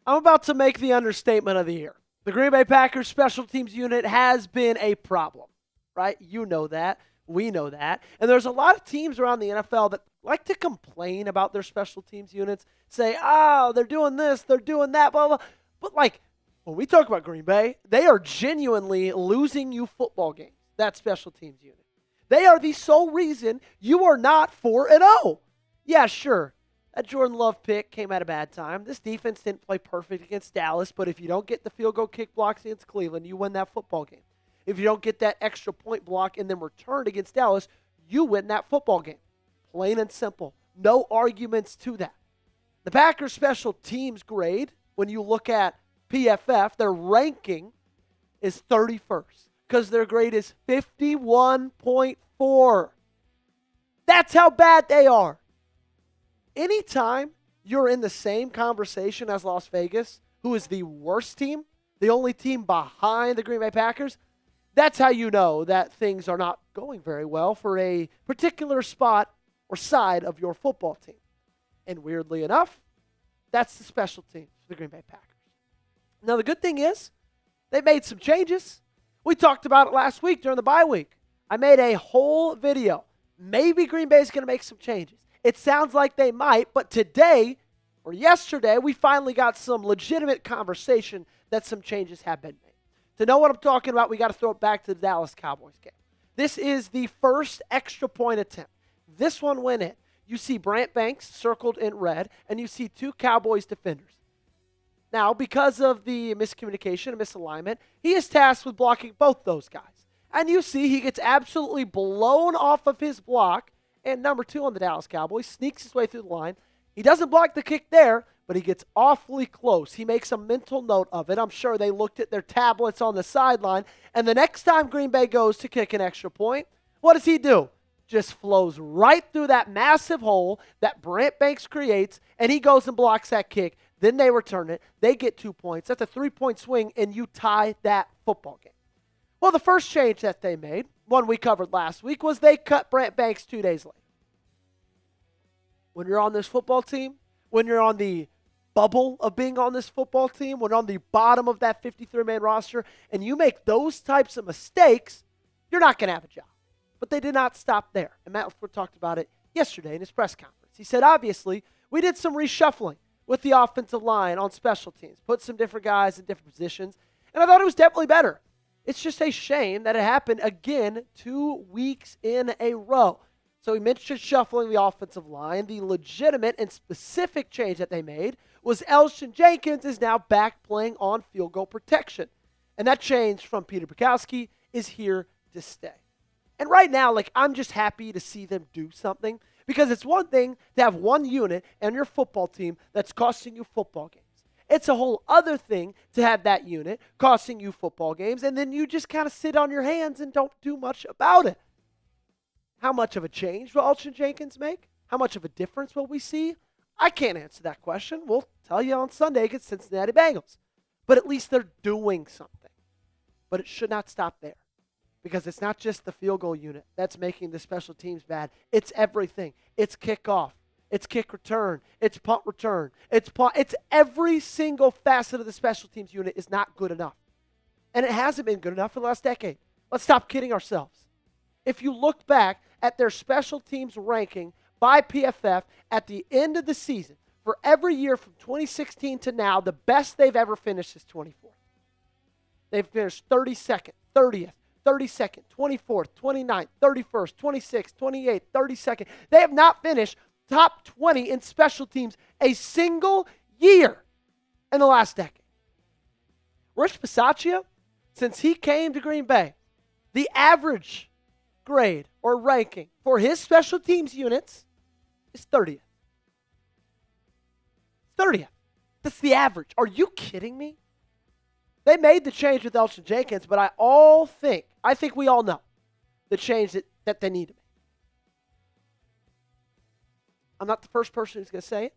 I'm about to make the understatement of the year. The Green Bay Packers special teams unit has been a problem, right? You know that. We know that. And there's a lot of teams around the NFL that like to complain about their special teams units, say, oh, they're doing this, they're doing that, blah, blah. But like, when we talk about Green Bay, they are genuinely losing you football games, that special teams unit. They are the sole reason you are not 4-0. Yeah, sure. That Jordan Love pick came at a bad time. This defense didn't play perfect against Dallas, but if you don't get the field goal kick blocks against Cleveland, you win that football game. If you don't get that extra point block and then return against Dallas, you win that football game. Plain and simple. No arguments to that. The Packers special teams grade, when you look at PFF, their ranking is 31st because their grade is 51.4. That's how bad they are. Anytime you're in the same conversation as Las Vegas, who is the worst team, the only team behind the Green Bay Packers, that's how you know that things are not going very well for a particular spot or side of your football team. And weirdly enough, that's the special teams for the Green Bay Packers. Now, the good thing is they made some changes. We talked about it last week during the bye week. I made a whole video. Maybe Green Bay is going to make some changes. It sounds like they might, but today or yesterday, we finally got some legitimate conversation that some changes have been made. To know what I'm talking about, we got to throw it back to the Dallas Cowboys game. This is the first extra point attempt. This one went in. You see Brant Banks circled in red, and you see two Cowboys defenders. Now, because of the miscommunication and misalignment, he is tasked with blocking both those guys. And you see he gets absolutely blown off of his block, and number 2 on the Dallas Cowboys sneaks his way through the line. He doesn't block the kick there, but he gets awfully close. He makes a mental note of it. I'm sure they looked at their tablets on the sideline, and the next time Green Bay goes to kick an extra point, what does he do? Just flows right through that massive hole that Brant Banks creates, and he goes and blocks that kick. Then they return it. They get 2 points. That's a 3-point swing, and you tie that football game. Well, the first change that they made, one we covered last week, was they cut Brant Banks 2 days later. When you're on this football team, when you're on the bubble of being on this football team, when you're on the bottom of that 53-man roster, and you make those types of mistakes, you're not going to have a job. But they did not stop there. And Matt LaFleur talked about it yesterday in his press conference. He said, obviously, we did some reshuffling with the offensive line on special teams, put some different guys in different positions, and I thought it was definitely better. It's just a shame that it happened again 2 weeks in a row. So he mentioned shuffling the offensive line. The legitimate and specific change that they made was Elgton Jenkins is now back playing on field goal protection. And that change from Peter Bukowski is here to stay. And right now, I'm just happy to see them do something, because it's one thing to have one unit on your football team that's costing you football games. It's a whole other thing to have that unit costing you football games, and then you just kind of sit on your hands and don't do much about it. How much of a change will Elgton Jenkins make? How much of a difference will we see? I can't answer that question. We'll tell you on Sunday against Cincinnati Bengals. But at least they're doing something. But it should not stop there, because it's not just the field goal unit that's making the special teams bad. It's everything. It's kickoff. It's kick return. It's punt return. It's every single facet of the special teams unit is not good enough. And it hasn't been good enough for the last decade. Let's stop kidding ourselves. If you look back at their special teams ranking by PFF at the end of the season, for every year from 2016 to now, the best they've ever finished is 24th. They've finished 32nd, 30th, 32nd, 24th, 29th, 31st, 26th, 28th, 32nd. They have not finished top 20 in special teams a single year in the last decade. Rich Bisaccia, since he came to Green Bay, the average grade or ranking for his special teams units is 30th. 30th. That's the average. Are you kidding me? They made the change with Elgton Jenkins, but I think we all know the change that they need to make. I'm not the first person who's going to say it.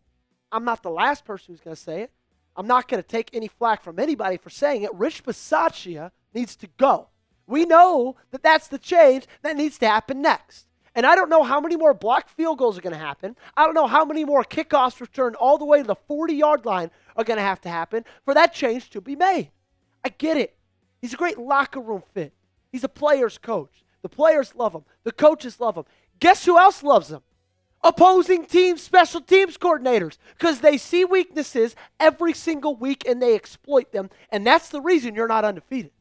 I'm not the last person who's going to say it. I'm not going to take any flack from anybody for saying it. Rich Bisaccia needs to go. We know that that's the change that needs to happen next. And I don't know how many more blocked field goals are going to happen. I don't know how many more kickoffs returned all the way to the 40-yard line are going to have to happen for that change to be made. I get it. He's a great locker room fit. He's a player's coach. The players love him. The coaches love him. Guess who else loves him? Opposing teams, special teams coordinators, because they see weaknesses every single week and they exploit them, and that's the reason you're not undefeated.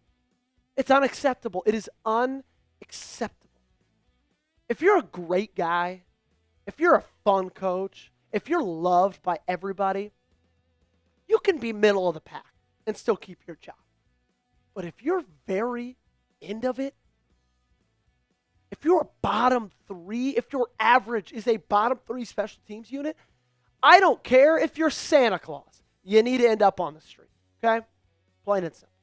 It's unacceptable. It is unacceptable. If you're a great guy, if you're a fun coach, if you're loved by everybody, you can be middle of the pack and still keep your job. But if you're very end of it, if you're a bottom three, if your average is a bottom three special teams unit, I don't care if you're Santa Claus. You need to end up on the street, okay? Plain and simple.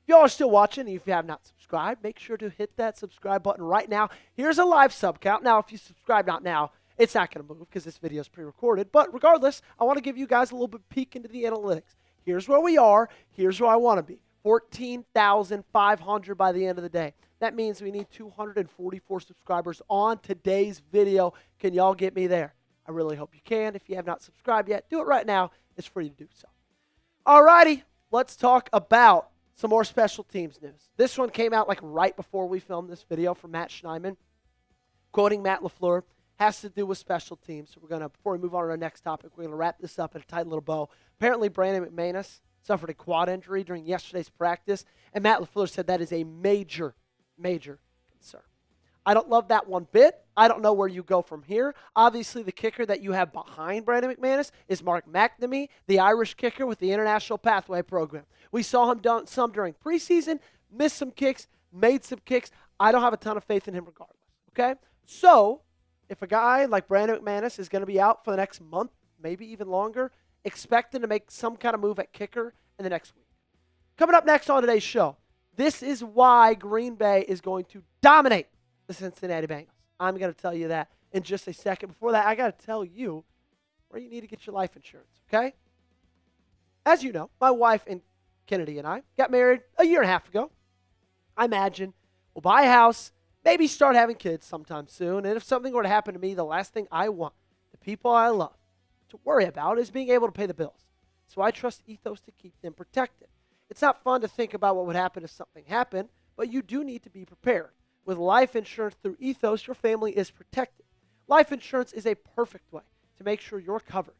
If y'all are still watching and if you have not subscribed, make sure to hit that subscribe button right now. Here's a live sub count. Now, if you subscribe not now, it's not going to move because this video is pre-recorded. But regardless, I want to give you guys a little bit peek into the analytics. Here's where we are. Here's where I want to be. 14,500 by the end of the day. That means we need 244 subscribers on today's video. Can y'all get me there? I really hope you can. If you have not subscribed yet, do it right now. It's free to do so. Alrighty, let's talk about some more special teams news. This one came out like right before we filmed this video from Matt Schneidman. Quoting Matt LaFleur, has to do with special teams. So we're going to, before we move on to our next topic, we're going to wrap this up in a tight little bow. Apparently, Brandon McManus suffered a quad injury during yesterday's practice, and Matt LaFleur said that is a major concern. I don't love that one bit. I don't know where you go from here. Obviously, the kicker that you have behind Brandon McManus is Mark McNamee, the Irish kicker with the International Pathway Program. We saw him done some during preseason, missed some kicks, made some kicks. I don't have a ton of faith in him regardless, okay? So, if a guy like Brandon McManus is going to be out for the next month, maybe even longer, expect him to make some kind of move at kicker in the next week. Coming up next on today's show, this is why Green Bay is going to dominate the Cincinnati Bengals. I'm going to tell you that in just a second. Before that, I got to tell you where you need to get your life insurance, okay? As you know, my wife and Kennedy and I got married a year and a half ago. I imagine we'll buy a house, maybe start having kids sometime soon. And if something were to happen to me, the last thing I want the people I love to worry about is being able to pay the bills. So I trust Ethos to keep them protected. It's not fun to think about what would happen if something happened, but you do need to be prepared. With life insurance through Ethos, your family is protected. Life insurance is a perfect way to make sure you're covered.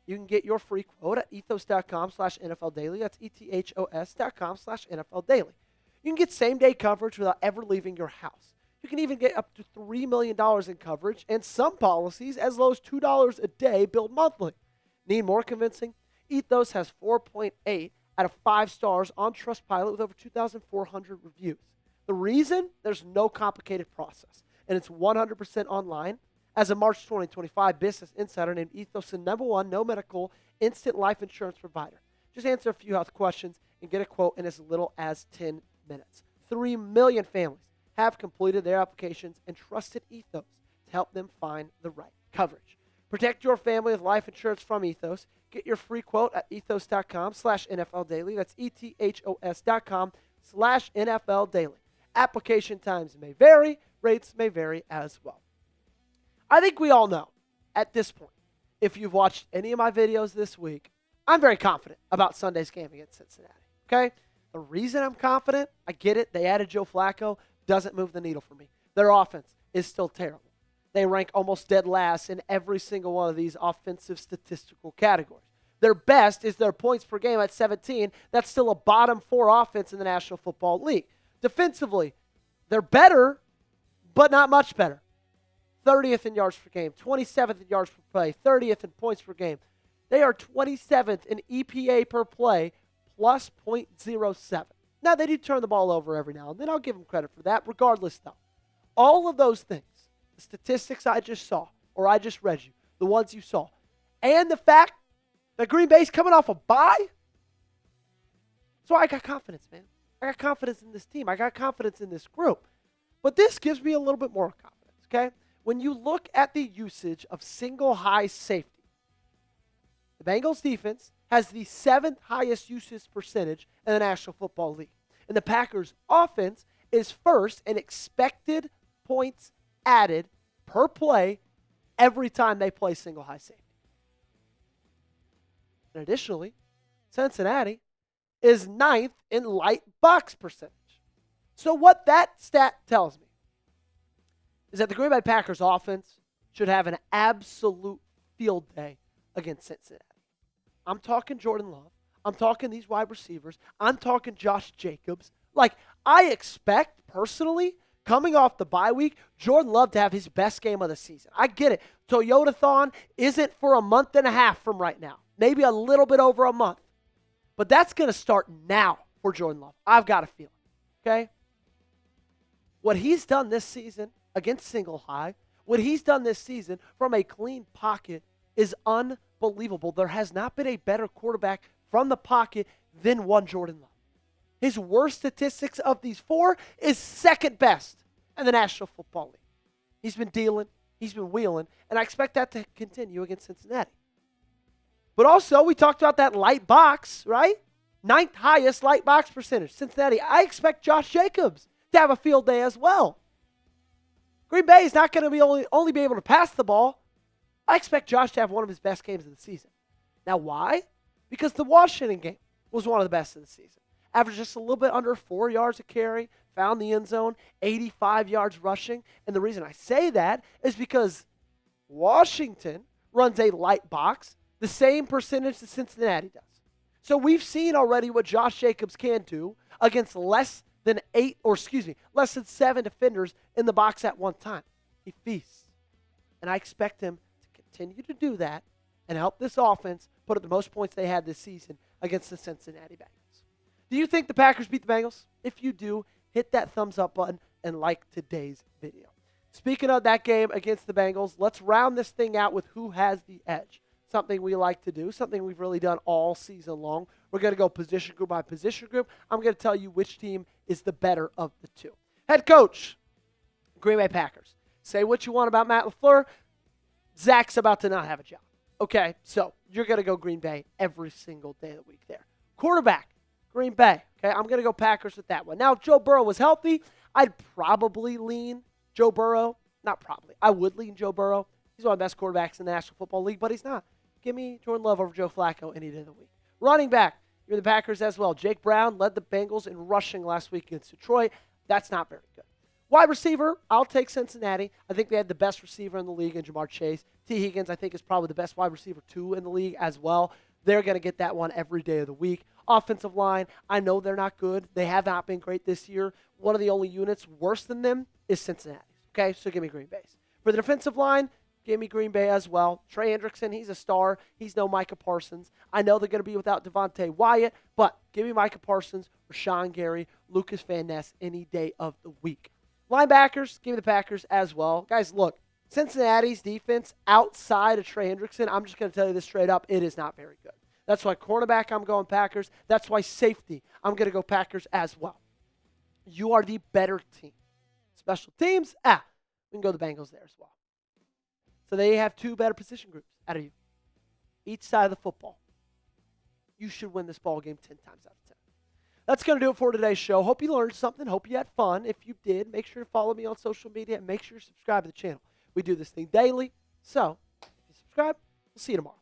You can get your free quote at ethos.com/NFL Daily. That's ethos.com/NFL Daily. You can get same-day coverage without ever leaving your house. You can even get up to $3 million in coverage, and some policies as low as $2 a day billed monthly. Need more convincing? Ethos has 4.8 out of 5 stars on Trustpilot with over 2,400 reviews. The reason? There's no complicated process, and it's 100% online. As of March 2025, Business Insider named Ethos the #1 no medical instant life insurance provider. Just answer a few health questions and get a quote in as little as 10 minutes. 3 million families have completed their applications and trusted Ethos to help them find the right coverage. Protect your family with life insurance from Ethos. Get your free quote at ethos.com/NFL Daily. That's ethos.com/NFL Daily. Application times may vary. Rates may vary as well. I think we all know at this point, if you've watched any of my videos this week, I'm very confident about Sunday's game against Cincinnati, okay? The reason I'm confident, I get it, they added Joe Flacco, doesn't move the needle for me. Their offense is still terrible. They rank almost dead last in every single one of these offensive statistical categories. Their best is their points per game at 17. That's still a bottom 4 offense in the National Football League. Defensively, they're better, but not much better. 30th in yards per game, 27th in yards per play, 30th in points per game. They are 27th in EPA per play, plus .07. Now, they do turn the ball over every now and then. I'll give them credit for that. Regardless, though, all of those things, the statistics I just saw, or I just read you, the ones you saw, and the fact that Green Bay's coming off a bye, so I got confidence, man. I got confidence in this team. I got confidence in this group. But this gives me a little bit more confidence, okay? When you look at the usage of single high safety, the Bengals defense has the 7th highest usage percentage in the National Football League. And the Packers offense is first in expected points added per play every time they play single high safety. And additionally, Cincinnati is 9th in light box percentage. So what that stat tells me is that the Green Bay Packers offense should have an absolute field day against Cincinnati. I'm talking Jordan Love. I'm talking these wide receivers. I'm talking Josh Jacobs. Like, I expect, personally, coming off the bye week, Jordan Love to have his best game of the season. I get it. Toyotathon isn't for a month and a half from right now. Maybe a little bit over a month. But that's going to start now for Jordan Love. I've got a feeling. Okay? What he's done this season against single high, what he's done this season from a clean pocket is unbelievable. There has not been a better quarterback from the pocket than one Jordan Love. His worst statistics of these four is second best in the National Football League. He's been dealing, he's been wheeling, and I expect that to continue against Cincinnati. But also, we talked about that light box, right? 9th highest light box percentage. Cincinnati, I expect Josh Jacobs to have a field day as well. Green Bay is not going to be only be able to pass the ball. I expect Josh to have one of his best games of the season. Now, why? Because the Washington game was one of the best of the season. Averaged just a little bit under 4 yards a carry, found the end zone, 85 yards rushing. And the reason I say that is because Washington runs a light box, the same percentage that Cincinnati does. So we've seen already what Josh Jacobs can do against less than 7 defenders in the box at one time. He feasts. And I expect him to continue to do that and help this offense put up the most points they had this season against the Cincinnati Bengals. Do you think the Packers beat the Bengals? If you do, hit that thumbs up button and like today's video. Speaking of that game against the Bengals, let's round this thing out with who has the edge. Something we like to do, something we've really done all season long. We're going to go position group by position group. I'm going to tell you which team is the better of the two. Head coach, Green Bay Packers. Say what you want about Matt LaFleur. Zach's about to not have a job. Okay, so you're going to go Green Bay every single day of the week there. Quarterback, Green Bay. Okay, I'm going to go Packers with that one. Now, if Joe Burrow was healthy, I'd probably lean Joe Burrow. Not probably. I would lean Joe Burrow. He's one of the best quarterbacks in the National Football League, but he's not. Give me Jordan Love over Joe Flacco any day of the week. Running back, you're the Packers as well. Jake Brown led the Bengals in rushing last week against Detroit. That's not very good. Wide receiver, I'll take Cincinnati. I think they had the best receiver in the league in Jamar Chase. T. Higgins, I think, is probably the best wide receiver, too, in the league as well. They're going to get that one every day of the week. Offensive line, I know they're not good. They have not been great this year. One of the only units worse than them is Cincinnati. Okay, so give me Green Bay. For the defensive line, give me Green Bay as well. Trey Hendrickson, he's a star. He's no Micah Parsons. I know they're going to be without Devontae Wyatt, but give me Micah Parsons, Rashawn Gary, Lucas Van Ness any day of the week. Linebackers, give me the Packers as well. Guys, look, Cincinnati's defense outside of Trey Hendrickson, I'm just going to tell you this straight up, it is not very good. That's why cornerback, I'm going Packers. That's why safety, I'm going to go Packers as well. You are the better team. Special teams, we can go the Bengals there as well. So they have two better position groups out of you. Each side of the football. You should win this ball game 10 times out of 10. That's going to do it for today's show. Hope you learned something. Hope you had fun. If you did, make sure to follow me on social media and make sure to subscribe to the channel. We do this thing daily. So, if you subscribe, we'll see you tomorrow.